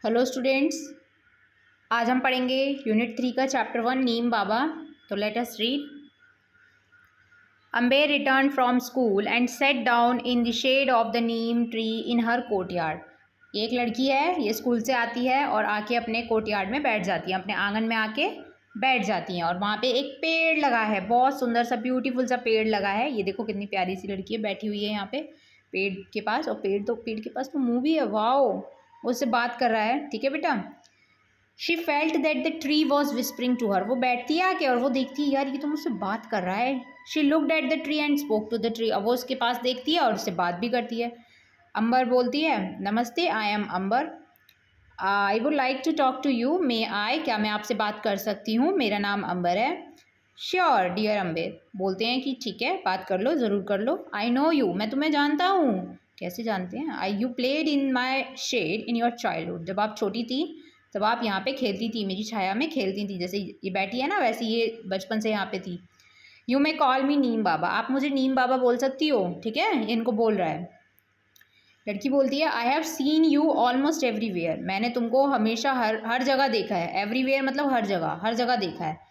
Hello students, आज हम पढ़ेंगे यूनिट 3 का चैप्टर 1 नीम बाबा। तो let us read. Amber return from school and set down in the shade of the neem tree in her courtyard. एक लड़की है, ये स्कूल से आती है और आके अपने कोर्टयार्ड में बैठ जाती है, अपने आंगन में आके बैठ जाती हैं। और वहाँ पे एक पेड़ लगा है, बहुत सुंदर सा ब्यूटीफुल सा पेड़ लगा है। ये देखो कितनी प्यारी सी लड़की है, बैठी हुई है यहाँ पे पेड़ के पास। और पेड़ के पास तो मुँह भी है, वाओ। उससे बात कर रहा है, ठीक है बेटा। She felt that the tree was whispering to her. वो बैठती है आके और वो देखती है, यार ये तो मुझसे बात कर रहा है। She looked at the tree and spoke to the tree. अब वो उसके पास देखती है और उससे बात भी करती है। अंबर बोलती है, नमस्ते, I am Ambar, I would like to talk to you, may I, क्या मैं आपसे बात कर सकती हूँ, मेरा नाम अंबर है। श्योर डियर अम्बे, बोलते हैं कि ठीक है, बात कर लो, ज़रूर कर लो। आई नो यू, मैं तुम्हें जानता हूँ। कैसे जानते हैं? I you played in my shade in your childhood. जब आप छोटी थी तब आप यहाँ पे खेलती थी, मेरी छाया में खेलती थी। जैसे ये बैठी है ना, वैसे ये बचपन से यहाँ पे थी। यू मे कॉल मी नीम बाबा, आप मुझे नीम बाबा बोल सकती हो, ठीक है। इनको बोल रहा है। लड़की बोलती है, I have seen you almost everywhere. मैंने तुमको हमेशा हर जगह देखा है। एवरीवेयर मतलब हर जगह देखा है।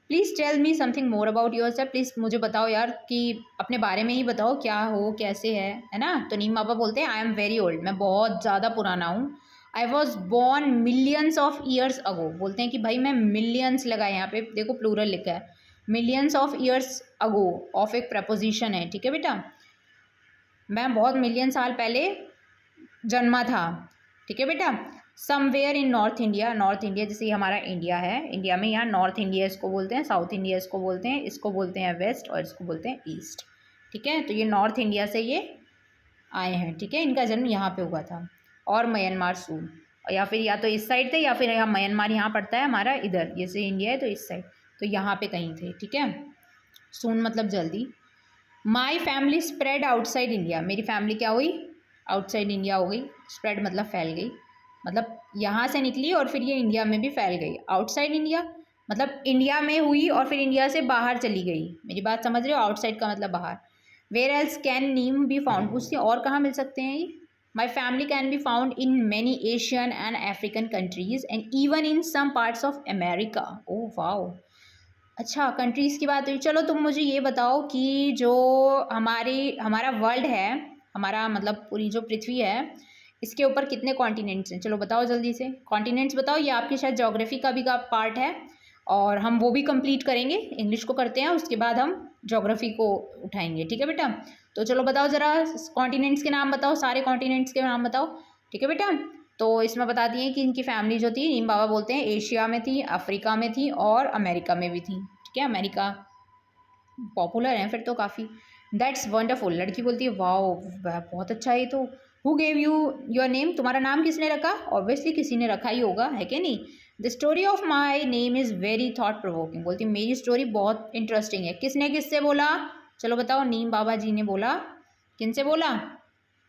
Please tell me something more about yourself. Please मुझे बताओ यार, कि अपने बारे में ही बताओ, क्या हो, कैसे है ना। तो नीम बाबा बोलते हैं, आई एम वेरी ओल्ड, मैं बहुत ज़्यादा पुराना हूँ। आई was born millions of years ago. बोलते हैं कि भाई मैं मिलियंस लगा है, यहाँ पे देखो प्लूरल लिखा है, millions of years ago of एक प्रपोजिशन है, ठीक है बेटा। मैं बहुत मिलियन साल पहले जन्मा था, ठीक है बेटा। Somewhere in north India, north India जैसे हमारा इंडिया है, इंडिया में यहाँ नॉर्थ इंडिया इसको बोलते हैं, साउथ इंडिया इसको बोलते हैं, इसको बोलते हैं वेस्ट और इसको बोलते हैं ईस्ट, ठीक है। तो ये नॉर्थ इंडिया से ये आए हैं, ठीक है। इनका जन्म यहाँ पे हुआ था। और म्यांमार सून, या फिर या तो इस साइड थे या फिर यहाँ म्यांमार यहाँ पड़ता है हमारा, इधर जैसे इंडिया है तो इस साइड, तो यहाँ पे कहीं थे, ठीक है। सून मतलब जल्दी। My family spread outside India, मेरी फैमिली क्या हुई, आउटसाइड इंडिया हो गई। स्प्रेड मतलब फैल गई, मतलब यहाँ से निकली और फिर ये इंडिया में भी फैल गई। आउटसाइड इंडिया मतलब इंडिया में हुई और फिर इंडिया से बाहर चली गई। मेरी बात समझ रहे हो? आउटसाइड का मतलब बाहर। Where else can neem be found, पूछती और कहाँ मिल सकते हैं ये। My family can be found in many Asian and African countries and even in some parts of America. Oh wow, अच्छा कंट्रीज़ की बात हुई। चलो तुम मुझे ये बताओ कि जो हमारा वर्ल्ड है, हमारा मतलब पूरी जो पृथ्वी है, इसके ऊपर कितने कॉन्टिनेंट्स हैं? चलो बताओ जल्दी से, कॉन्टिनेंट्स बताओ। ये आपकी शायद ज्योग्राफी का भी का पार्ट है और हम वो भी कंप्लीट करेंगे। इंग्लिश को करते हैं, उसके बाद हम ज्योग्राफी को उठाएंगे, ठीक है बेटा। तो चलो बताओ ज़रा, कॉन्टिनेंट्स के नाम बताओ, सारे कॉन्टिनेंट्स के नाम बताओ, ठीक है बेटा। तो इसमें बताती हैं कि इनकी फैमिली जो थी, नीम बाबा बोलते हैं, एशिया में थी, अफ्रीका में थी और अमेरिका में भी थी, ठीक है। अमेरिका पॉपुलर है फिर तो काफ़ी। दैट्स वंडरफुल, लड़की बोलती है, वाओ बहुत अच्छा है ये तो। Who gave you your name, तुम्हारा नाम किसने रखा? ऑब्वियसली किसी ने रखा ही होगा, है कि नहीं। The story of my name is very thought provoking, बोलती मेरी स्टोरी बहुत इंटरेस्टिंग है। किसने किससे बोला? चलो बताओ। नीम बाबा जी ने बोला। किनसे बोला?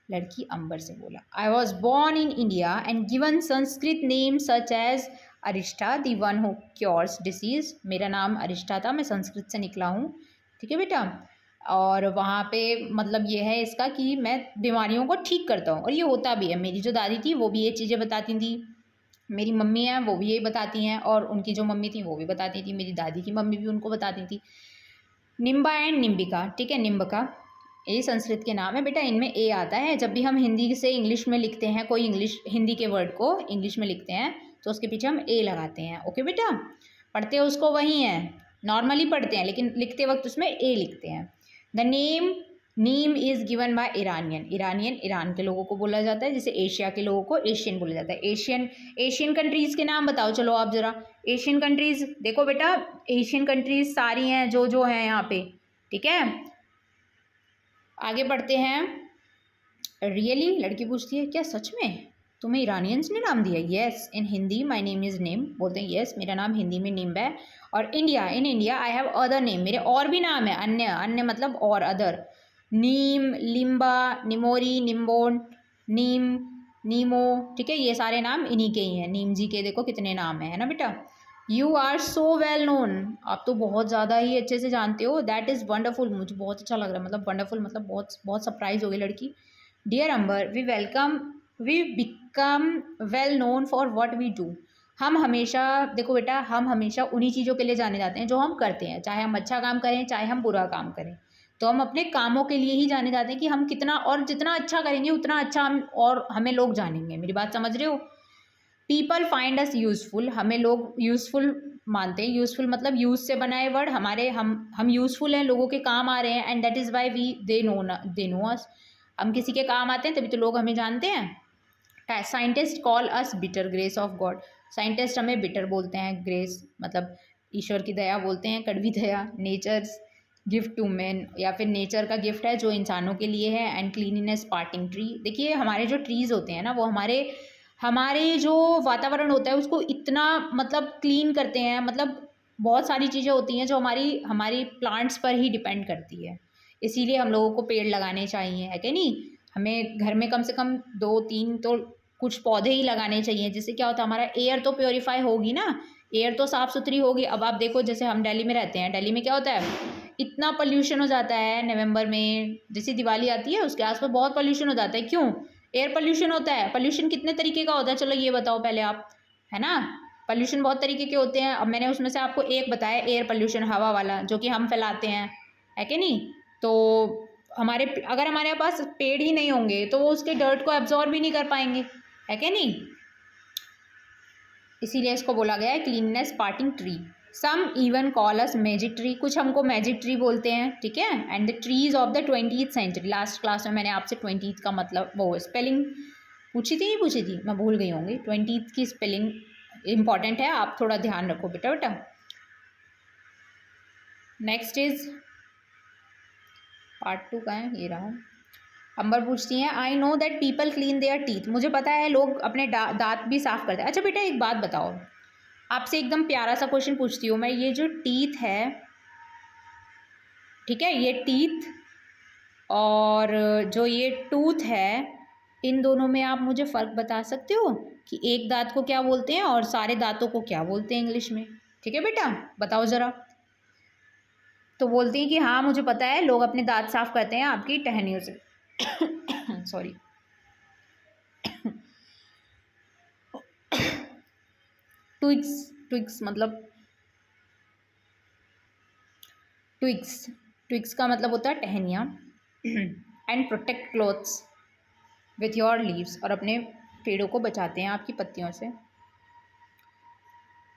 लड़की अंबर से बोला। I was born in India and given Sanskrit name such as Arishta the one who cures disease. मेरा नाम अरिष्टा था, मैं संस्कृत से निकला हूँ, ठीक है बेटा। और वहाँ पे मतलब ये है इसका कि मैं बीमारियों को ठीक करता हूँ और ये होता भी है। मेरी जो दादी थी वो भी ये चीज़ें बताती थी, मेरी मम्मी है वो भी यही बताती हैं, और उनकी जो मम्मी थी वो भी बताती थी, मेरी दादी की मम्मी भी उनको बताती थी। निम्बा एंड निम्बिका, ठीक है, निम्बका ये संस्कृत के नाम है बेटा। इनमें ए आता है। जब भी हम हिंदी से इंग्लिश में लिखते हैं, कोई हिंदी के वर्ड को इंग्लिश में लिखते हैं तो उसके पीछे हम ए लगाते हैं, ओके बेटा। पढ़ते उसको वही हैं, नॉर्मली पढ़ते हैं, लेकिन लिखते वक्त उसमें ए लिखते हैं। The name Neem is given by Iranian, Iran के लोगों को बोला जाता है, जैसे एशिया के लोगों को एशियन बोला जाता है। एशियन कंट्रीज़ के नाम बताओ चलो आप ज़रा। एशियन कंट्रीज़ देखो बेटा, एशियन कंट्रीज़ सारी हैं जो हैं यहाँ पे, ठीक है। आगे बढ़ते हैं। रियली, लड़की पूछती है, क्या सच में तुम्हें ईरानियंस ने नाम दिया? Yes in Hindi my name is name, बोलते हैं येस मेरा नाम हिंदी में निम्ब है। और India, in India I have other name, मेरे और भी नाम है, अन्य मतलब और, अदर। नीम, लिम्बा, निमोरी, निम्बोन, नीम, नीमो, ठीक है। ये सारे नाम इन्हीं के ही हैं। नीम जी के देखो कितने नाम है ना बेटा। You are so well known, आप तो बहुत ज़्यादा ही अच्छे से जानते हो। दैट इज़ वंडरफुल, मुझे बहुत अच्छा लग रहा है, मतलब वंडरफुल मतलब बहुत बहुत सरप्राइज हो गई लड़की। Dear Amber, we become well known for what we do. हम हमेशा, देखो बेटा, हम हमेशा उन्हीं चीज़ों के लिए जाने जाते हैं जो हम करते हैं, चाहे हम अच्छा काम करें चाहे हम बुरा काम करें। तो हम अपने कामों के लिए ही जाने जाते हैं कि हम कितना, और जितना अच्छा करेंगे उतना अच्छा हम, और हमें लोग जानेंगे। मेरी बात समझ रहे हो? पीपल फाइंड अस यूज़फुल, हमें लोग यूज़फुल मानते हैं। यूज़फुल मतलब यूज़ से बना है वर्ड, हमारे हम यूज़फुल हैं, लोगों के काम आ रहे हैं, and that is why we they know us. हम किसी के काम आते हैं तभी तो लोग हमें जानते हैं। Scientist call us bitter, grace of God. Scientist हमें बिटर बोलते हैं, ग्रेस मतलब ईश्वर की दया बोलते हैं, कड़वी दया। नेचर्स गिफ्ट टू मैन, या फिर नेचर का गिफ्ट है जो इंसानों के लिए है। And cleanliness parting tree. देखिए हमारे जो ट्रीज़ होते हैं ना, वो हमारे हमारे जो वातावरण होता है उसको इतना मतलब क्लीन करते हैं। मतलब बहुत सारी चीज़ें होती हैं जो हमारी हमारी प्लांट्स पर ही डिपेंड करती है। इसीलिए हम लोगों को पेड़ लगाने चाहिए, है कि नहीं? हमें घर में कम से कम 2-3 तो कुछ पौधे ही लगाने चाहिए, जिससे क्या होता है, हमारा एयर तो प्योरीफाई होगी ना, एयर तो साफ़ सुथरी होगी। अब आप देखो, जैसे हम दिल्ली में रहते हैं, दिल्ली में क्या होता है, इतना पोल्यूशन हो जाता है नवंबर में, जैसे दिवाली आती है उसके आसपास बहुत पोल्यूशन हो जाता है। क्यों? एयर पोल्यूशन होता है। पोल्यूशन कितने तरीके का होता है, चलो ये बताओ पहले आप, है ना? पोल्यूशन बहुत तरीके के होते हैं। अब मैंने उसमें से आपको एक बताया, एयर पोल्यूशन, हवा वाला, जो कि हम फैलाते हैं, है कि नहीं? तो अगर हमारे पास पेड़ ही नहीं होंगे तो वो उसके डर्ट को एब्जॉर्ब भी नहीं कर पाएंगे, है कि नहीं? इसीलिए इसको बोला गया है cleanness parting tree. Some even call us magic tree, कुछ हमको मैजिक ट्री बोलते हैं, ठीक है। And the trees of the 20th century. Last class में मैंने आपसे 20th का मतलब वो स्पेलिंग पूछी थी, नहीं पूछी थी, मैं भूल गई होंगी। 20th की स्पेलिंग इंपॉर्टेंट है, आप थोड़ा ध्यान रखो बेटा बेटा। नेक्स्ट इज पार्ट 2 का है, ये रहा। अंबर पूछती हैं, I know that people clean there teeth. मुझे पता है लोग अपने दांत भी साफ करते हैं। अच्छा बेटा एक बात बताओ, आपसे एकदम प्यारा सा क्वेश्चन पूछती हूँ मैं। ये जो टीथ है, ठीक है, ये टीथ और जो ये टूथ है, इन दोनों में आप मुझे फ़र्क बता सकते हो कि एक दांत को क्या बोलते हैं और सारे दांतों को क्या बोलते हैं इंग्लिश में? ठीक है बेटा, बताओ ज़रा। तो बोलती हैं कि हाँ मुझे पता है, लोग अपने दांत साफ करते हैं आपकी टहनियों से। सॉरी। ट्विग्स, ट्विग्स मतलब ट्विग्स, ट्विग्स का मतलब होता है टहनियाँ। And protect clothes with your leaves, और अपने पेड़ों को बचाते हैं आपकी पत्तियों से।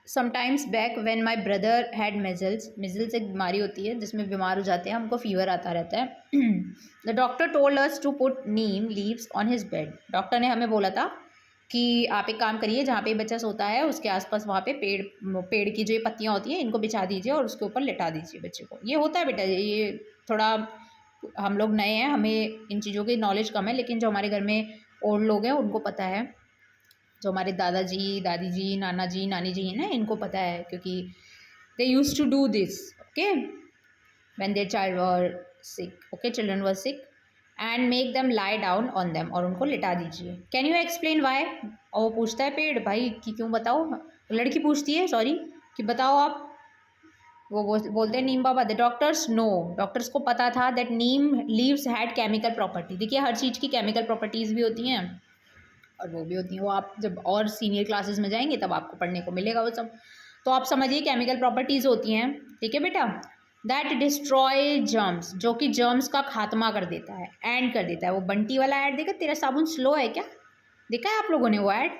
Sometimes back when my brother had measles, measles एक बीमारी होती है जिसमें बीमार हो जाते हैं, हमको फीवर आता रहता है। The doctor told us to put neem leaves on his bed. Doctor ने हमें बोला था कि आप एक काम करिए, जहाँ पे बच्चा सोता है उसके आसपास वहाँ पे पेड़ की जो ये पत्तियाँ होती हैं इनको बिछा दीजिए और उसके ऊपर लिटा दीजिए बच्चे को। ये होता है बेटा, ये थोड़ा हम लोग नए हैं, हमें इन चीज़ों की नॉलेज कम है, लेकिन जो हमारे घर में ओल्ड लोग हैं उनको पता है। जो हमारे दादाजी, दादी जी, नाना जी, नानी जी हैं ना, इनको पता है, क्योंकि they use to do this, okay, when their child were sick, okay, children were sick, and make them lie down on them, और उनको लिटा दीजिए। Can you explain why? और वो पूछता है पेड़, भाई कि क्यों, बताओ। लड़की पूछती है, सॉरी, कि बताओ आप। वो बोलते हैं नीम बाबा। द डॉक्टर्स नो, डॉक्टर्स को पता था that Neem leaves had chemical property. देखिए हर चीज़ की केमिकल प्रॉपर्टीज़ भी होती हैं और वो भी होती हैं, वो आप जब और सीनियर क्लासेस में जाएंगे तब आपको पढ़ने को मिलेगा वो सब। तो आप समझिए केमिकल प्रॉपर्टीज़ होती हैं, ठीक है बेटा। दैट डिस्ट्रॉय जर्म्स, जो कि जर्म्स का खात्मा कर देता है, एंड कर देता है। वो बंटी वाला ऐड देखा, तेरा साबुन स्लो है क्या, देखा है आप लोगों ने वो ऐड?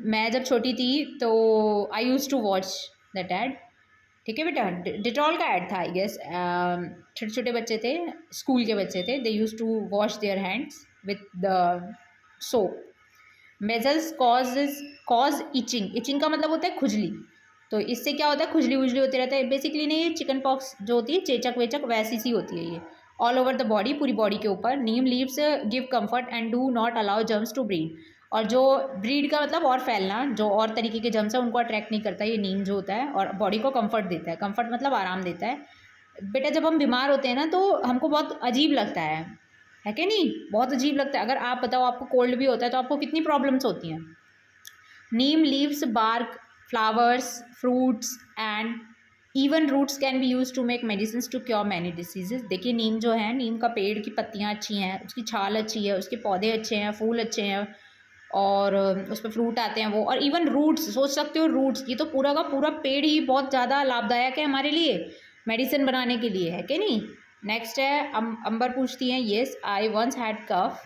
मैं जब छोटी थी तो I use to watch that ad, ठीक है बेटा। डिटॉल का ऐड था आई गेस। छोटे छोटे बच्चे थे, स्कूल के बच्चे थे, they use to wash their hands with the soap. Measles cause itching, itching का मतलब होता है खुजली। तो इससे क्या होता है, खुजली उजली होती रहता है। बेसिकली नहीं, ये चिकन पॉक्स जो होती है, चेचक वेचक वैसी सी होती है ये, ऑल ओवर द बॉडी, पूरी बॉडी के ऊपर। Neem leaves give comfort and do not allow germs to breed, और जो ब्रीड का मतलब और फैलना, जो और तरीके के जर्म्स हैं उनको अट्रैक्ट नहीं करता ये नीम जो होता है, और बॉडी को कंफर्ट देता है। कंफर्ट मतलब आराम देता है। बेटा जब हम बीमार होते हैं ना तो हमको बहुत अजीब लगता है कि नहीं? बहुत अजीब लगता है। अगर आप बताओ आपको कोल्ड भी होता है तो आपको कितनी प्रॉब्लम्स होती हैं। Neem leaves, bark, flowers, fruits and even roots can be use to make medicine to cure many diseases. देखिए नीम जो है, नीम का पेड़ की पत्तियाँ अच्छी हैं, उसकी छाल अच्छी है, उसके पौधे अच्छे हैं, फूल अच्छे हैं, और उस पर फ्रूट आते हैं वो, और इवन रूट्स, सोच सकते हो रूट्स, ये तो पूरा का पूरा पेड़ ही बहुत ज़्यादा लाभदायक है हमारे लिए, मेडिसिन बनाने के लिए, है कि नहीं। नेक्स्ट है अंबर पूछती हैं, yes I once had cough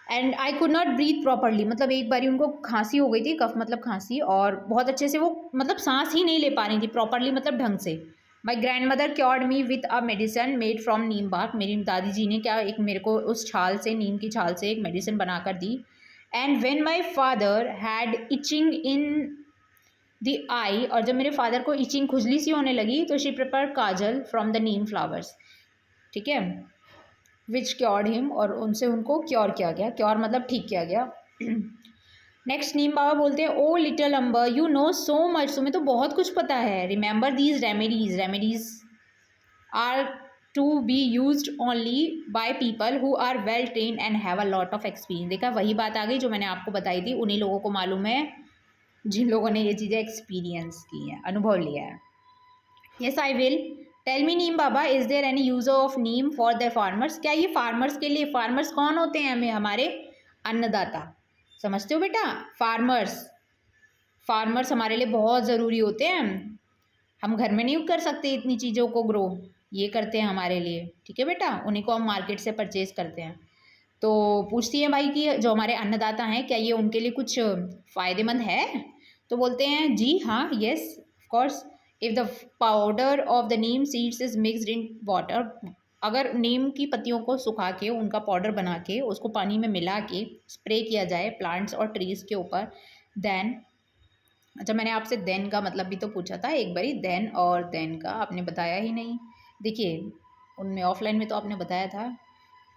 and I could not breathe properly, मतलब एक बारी उनको खांसी हो गई थी, कफ मतलब खांसी, और बहुत अच्छे से वो मतलब सांस ही नहीं ले पा रही थी प्रॉपरली, मतलब ढंग से। My grandmother cured me with a medicine made from neem bark, मेरी दादी जी ने क्या एक मेरे को उस छाल से, नीम की छाल से एक मेडिसिन बनाकर दी। And when my father had itching in the eye, और जब मेरे फादर को इचिंग खुजली सी होने लगी तो she prepare Kajal from the Neem flowers, ठीक है, विच क्योर्ड हिम, और उनसे उनको क्योर किया गया, क्योर मतलब ठीक किया गया। नेक्स्ट नीम बाबा बोलते हैं, oh little Ambar you know so much, तुम्हें तो बहुत कुछ पता है। Remember these remedies, remedies are to be use only by people who are well train and have a lot of experience. देखा, वही बात आ गई जो मैंने आपको बताई थी, उन्हीं लोगों को मालूम है जिन लोगों ने ये चीज़ें एक्सपीरियंस की हैं, अनुभव लिया है। Yes I will, tell me Neem Baba, is there any use of neem for the farmers, क्या ये फार्मर्स के लिए, फार्मर्स कौन होते हैं, हमें हमारे अन्नदाता, समझते हो बेटा, फार्मर्स, फार्मर्स हमारे लिए बहुत ज़रूरी होते हैं, हम घर में नहीं कर सकते इतनी चीज़ों को ग्रो, ये करते हैं हमारे लिए, ठीक है बेटा, उन्हीं को हम मार्केट से परचेज करते हैं। तो पूछती है भाई कि जो हमारे अन्नदाता हैं क्या ये उनके लिए कुछ फ़ायदेमंद है, तो बोलते हैं जी हाँ, yes of course, if the powder of the Neem seeds is mixed in water, अगर नीम की पत्तियों को सुखा के उनका पाउडर बना के उसको पानी में मिला के स्प्रे किया जाए प्लांट्स और ट्रीज़ के ऊपर, देन, अच्छा मैंने आपसे देन का मतलब भी तो पूछा था एक बारी, देन और देन का आपने बताया ही नहीं। देखिए उनमें ऑफलाइन में तो आपने बताया था।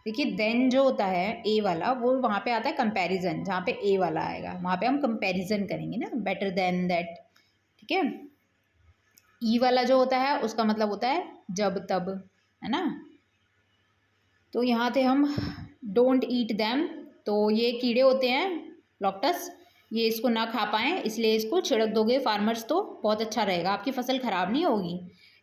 देखिए देन जो होता है ए वाला, वो वहाँ पे आता है कंपैरिजन, जहाँ पे ए वाला आएगा वहाँ पे हम कंपैरिजन करेंगे ना, बेटर देन दैट, ठीक है। ई वाला जो होता है उसका मतलब होता है जब तब, है ना। तो यहाँ थे हम, डोंट ईट दैम, तो ये कीड़े होते हैं लॉक्टस, ये इसको ना खा पाएँ इसलिए इसको छिड़क दोगे फार्मर्स तो बहुत अच्छा रहेगा, आपकी फसल ख़राब नहीं होगी।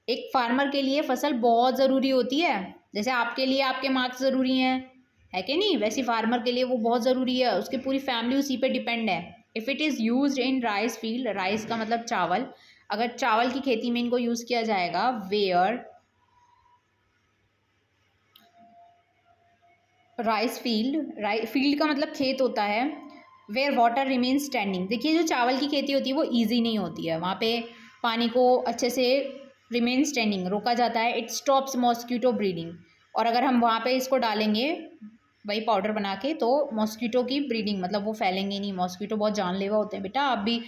एक फार्मर के लिए फसल बहुत ज़रूरी होती है, जैसे आपके लिए आपके मार्क्स ज़रूरी हैं, है कि नहीं, वैसे फार्मर के लिए वो बहुत ज़रूरी है, उसकी पूरी फैमिली उसी पे डिपेंड है। If it is used in rice field, rice का मतलब चावल, अगर चावल की खेती में इनको यूज़ किया जाएगा, वेयर राइस फील्ड, फील्ड का मतलब खेत होता है, वेयर वाटर रिमेन स्टैंडिंग, देखिए जो चावल की खेती होती है वो ईजी नहीं होती है, वहाँ पे पानी को अच्छे से रिमेन स्टैंडिंग रोका जाता है, इट स्टॉप्स मॉस्किटो ब्रीडिंग, और अगर हम वहाँ पे इसको डालेंगे वही पाउडर बना के तो मॉस्किटो की ब्रीडिंग, मतलब वो फैलेंगे नहीं, मॉस्किटो बहुत जानलेवा होते हैं बेटा, आप भी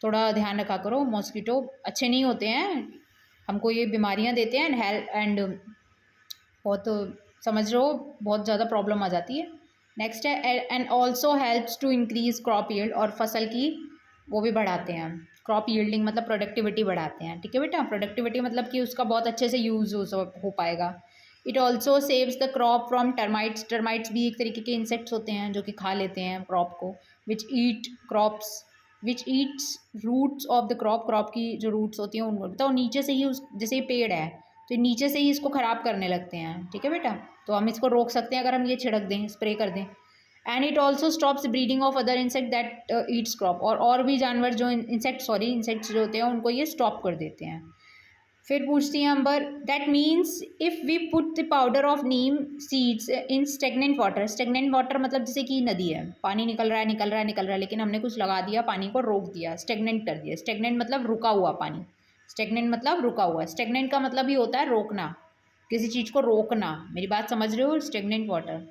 थोड़ा ध्यान रखा करो, मॉस्किटो अच्छे नहीं होते हैं, हमको ये बीमारियाँ देते हैं एंड बहुत, समझ रहे हो, बहुत ज़्यादा प्रॉब्लम आ जाती है। नेक्स्ट है and also helps to increase crop yield, और फसल की वो भी बढ़ाते हैं, क्रॉप यील्डिंग मतलब प्रोडक्टिविटी बढ़ाते हैं, ठीक है बेटा, प्रोडक्टिविटी मतलब कि उसका बहुत अच्छे से यूज़ हो पाएगा। It also saves the crop from termites, termites भी एक तरीके के इंसेक्ट्स होते हैं जो कि खा लेते हैं क्रॉप को, which eat crops, which eats roots of the crop, crop की जो रूट्स होती हैं उनको, तो नीचे से ही उस, जैसे ये पेड़ है तो नीचे से ही इसको ख़राब करने लगते हैं, ठीक है बेटा, तो हम इसको रोक सकते हैं अगर हम ये छिड़क दें, स्प्रे कर दें। And it also stops breeding of other insect that eats crop, और भी जानवर जो इंसेक्ट्स जो होते हैं उनको ये स्टॉप कर देते हैं। फिर पूछती हैं Ambar, that means if we put the powder of neem seeds in stagnant water, stagnant water मतलब जैसे कि नदी है, पानी निकल रहा है निकल रहा है निकल रहा है, लेकिन हमने कुछ लगा दिया, पानी को रोक दिया, स्टेगनेंट कर दिया, स्टेगनेंट मतलब रुका हुआ पानी, स्टेगनेंट मतलब रुका हुआ, स्टेगनेंट का मतलब ही होता है रोकना, किसी चीज़ को रोकना, मेरी बात समझ रहे हो, stagnant water.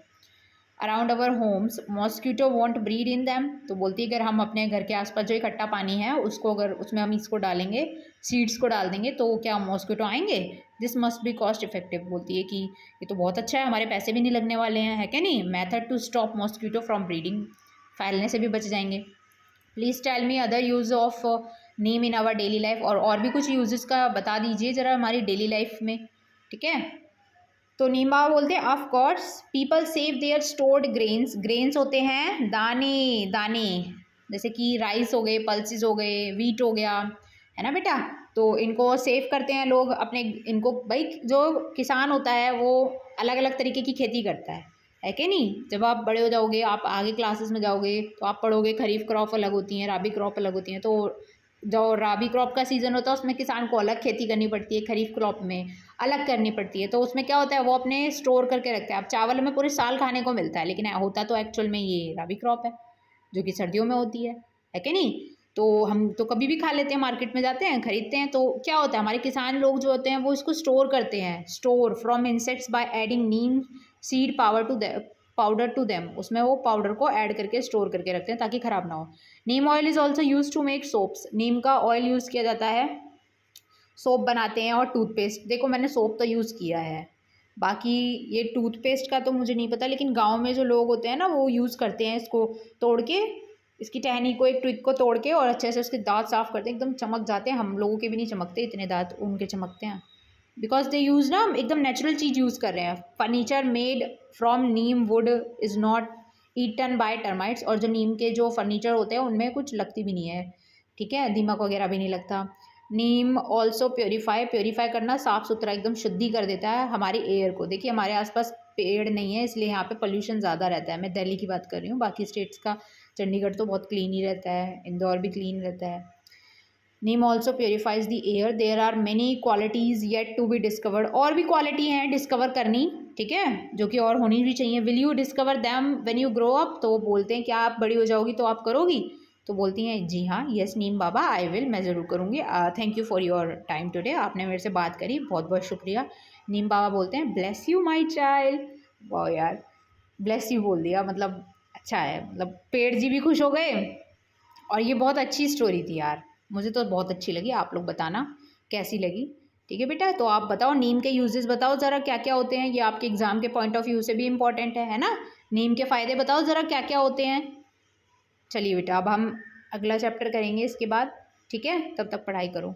Around our Holmes mosquito want breed in them, तो बोलती है अगर हम अपने घर के आसपास जो इकट्ठा पानी है उसको अगर उसमें हम इसको डालेंगे, सीड्स को डाल देंगे तो क्या मॉस्किटो आएंगे, this must be cost effective, बोलती है कि ये तो बहुत अच्छा है, हमारे पैसे भी नहीं लगने वाले हैं, है क्या नहीं, method to stop mosquito from breeding, फैलने से भी बच जाएंगे। Please tell me other use of neem in our daily life, और भी कुछ यूजेस का बता दीजिए ज़रा हमारी डेली लाइफ में, ठीक है। तो नीम बाबा बोलते हैं of course people save their stored grains, grains होते हैं दाने, दाने जैसे कि राइस हो गए, पल्सेस हो गए, वीट हो गया, है ना बेटा, तो इनको सेव करते हैं लोग अपने, इनको भाई जो किसान होता है वो अलग अलग तरीके की खेती करता है है कि नहीं। जब आप बड़े हो जाओगे, आप आगे क्लासेस में जाओगे तो आप पढ़ोगे खरीफ क्रॉप अलग होती हैं, राबी क्रॉप अलग होती हैं। तो जो राबी क्रॉप का सीज़न होता है उसमें किसान को अलग खेती करनी पड़ती है, खरीफ क्रॉप में अलग करनी पड़ती है। तो उसमें क्या होता है, वो अपने स्टोर करके रखते हैं। अब चावल हमें पूरे साल खाने को मिलता है, लेकिन होता तो एक्चुअल में ये राबी क्रॉप है जो कि सर्दियों में होती है कि नहीं। तो हम तो कभी भी खा लेते हैं, मार्केट में जाते हैं खरीदते हैं। तो क्या होता है, हमारे किसान लोग जो होते हैं वो इसको स्टोर करते हैं, store from insects by adding neem seed powder to them. उसमें वो पाउडर को ऐड करके स्टोर करके रखते हैं ताकि ख़राब ना हो। Neem oil is also use to make soaps. Neem का ऑयल यूज़ किया जाता है, सोप बनाते हैं। और टूथपेस्ट, देखो मैंने सोप तो यूज़ किया है, बाकी ये टूथपेस्ट का तो मुझे नहीं पता। लेकिन गांव में जो लोग होते हैं ना वो यूज़ करते हैं इसको तोड़ के, इसकी टहनी को, एक ट्विक को तोड़ के, और अच्छे से उसके दांत साफ़ करते हैं, एकदम चमक जाते हैं। हम लोगों के भी नहीं चमकते इतने दांत, उनके चमकते हैं। बिकॉज दे यूज़ ना एकदम नेचुरल चीज़ यूज़ कर रहे हैं। Furniture made from neem wood is not eaten by termites. और जो नीम के जो फर्नीचर होते हैं उनमें कुछ लगती भी नहीं है, ठीक है, दीमक वगैरह भी नहीं लगता। नीम ऑल्सो प्योरीफाई करना, साफ़ सुथरा एकदम शुद्धि कर देता है हमारी एयर को। देखिए हमारे आसपास पेड़ नहीं है इसलिए यहाँ पे पोल्यूशन ज़्यादा रहता है। मैं दिल्ली की बात कर रही हूँ, बाकी स्टेट्स का, चंडीगढ़ तो बहुत क्लीन ही रहता है, इंदौर भी क्लीन रहता है। Neem also purifies the air. There are many qualities yet to be discovered. और भी क्वालिटी हैं डिस्कवर करनी, ठीक है, जो कि और होनी भी चाहिए। Will you discover them when you grow up. तो वो बोलते हैं क्या आप बड़ी हो जाओगी तो आप करोगी। तो बोलती हैं जी हाँ, yes Neem Baba, I will, मैं ज़रूर करूँगी। Thank you for your time today, आपने मेरे से बात करी, बहुत बहुत शुक्रिया। नीम बाबा बोलते हैं ब्लेस यू माई चाइल्ड। वाह यार, ब्लेस यू बोल दिया, मतलब अच्छा है, मतलब पेड़ जी भी खुश हो गए। और ये बहुत अच्छी स्टोरी थी यार, मुझे तो बहुत अच्छी लगी। आप लोग बताना कैसी लगी, ठीक है बेटा। तो आप बताओ नीम के यूजेस बताओ ज़रा क्या क्या होते हैं, ये आपके एग्ज़ाम के पॉइंट ऑफ व्यू से भी इम्पॉर्टेंट है ना। नीम के फ़ायदे बताओ ज़रा क्या क्या होते हैं। चलिए बेटा, अब हम अगला चैप्टर करेंगे इसके बाद, ठीक है, तब तक पढ़ाई करो।